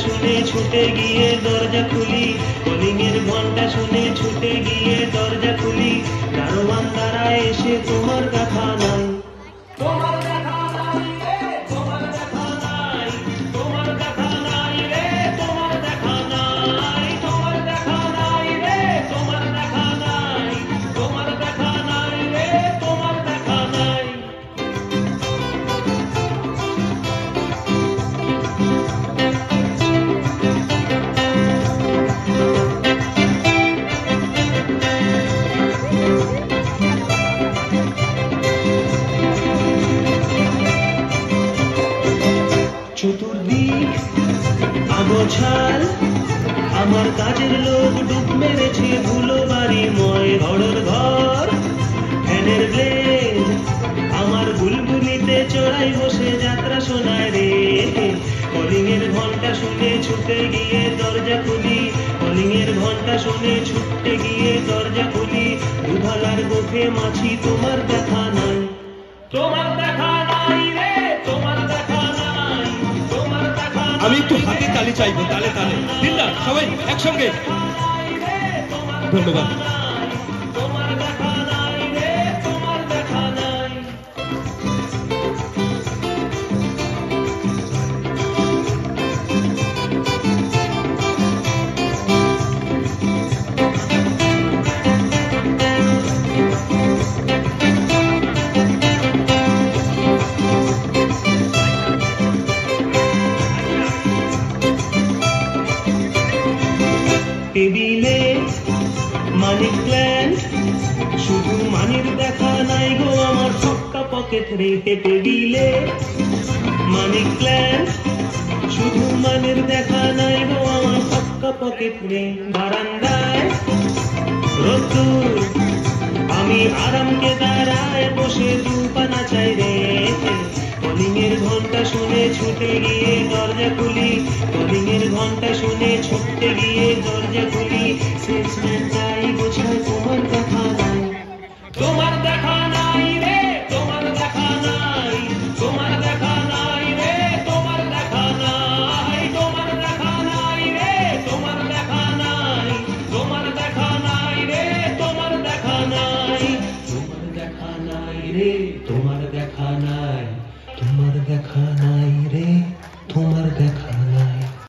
শুনে ছুটে গিয়ে দরজা খুলি, কলিং এর ঘন্টা শুনে ছুটে গিয়ে দরজা খুলি, দারোয়ান দাঁড়ায় এসে তোমার দেখা নাই, তোমার দেখা নাই রে, তোমার দেখা নাই, তোমার দেখা নাই রে, তোমার দেখা নাই, তোমার দেখা নাই রে, তোমার দেখা নাই, তোমার দেখা নাই রে, তোমার দেখা নাই। চতুর্দিক আগোছাল, আমার কাজের লোক ডুব মেরেছে ধুলো বাড়িময় ঘরের ঘর, ফ্যানের ব্লেড আমার বুলবুলিতে চড়াই বসে যাত্রা শোনায় রে, কলিং এর ঘন্টা শুনে ছুটে গিয়ে দরজা খুলি, কলিং এর ঘন্টা শুনে ছুটে গিয়ে দরজা খুলি, দুধালার গোফে মাছি তোমার দেখা নাই, তোমার দেখা নাই রে, তোমার দেখা নাই, তোমার দেখা নাই। আমি একটু হাতে তালি চাইবো, তালে তালে দিনদার সবাই একসঙ্গে। ধন্যবাদ। তোমার দেখা নাই রে, তোমার দেখা নাই। টেবিলে মানি প্ল্যান্ট, শুধু মানির দেখা নাই গো আমার সবটা পকেট রেখে, টেবিলে মানি প্ল্যান্ট, শুধু মানির দেখা নাই গো আমার সবটা পকেট রে, বারান্দায় রোদ্দুর আমি আরামকে দাঁড়ায় বসে দুপানা চাই রে, কলিং এর ঘন্টা শুনে ছুটে গিয়ে দরজা খুলি, কলিং এর ঘন্টা শুনে ছুটে গিয়ে দরজা খুলি, সেলসম্যানটাই বোঝায় তোমার দেখা নাই, তোমার দেখা নাই রে, তোমার দেখা নাই, তোমার দেখা নাই রে, তোমার দেখা নাই, তোমার দেখা নাই রে, তোমার দেখা নাই, তোমার দেখা নাই রে, তোমার দেখা নাই, তোমার দেখা নাই রে, তোমার দেখা নাই।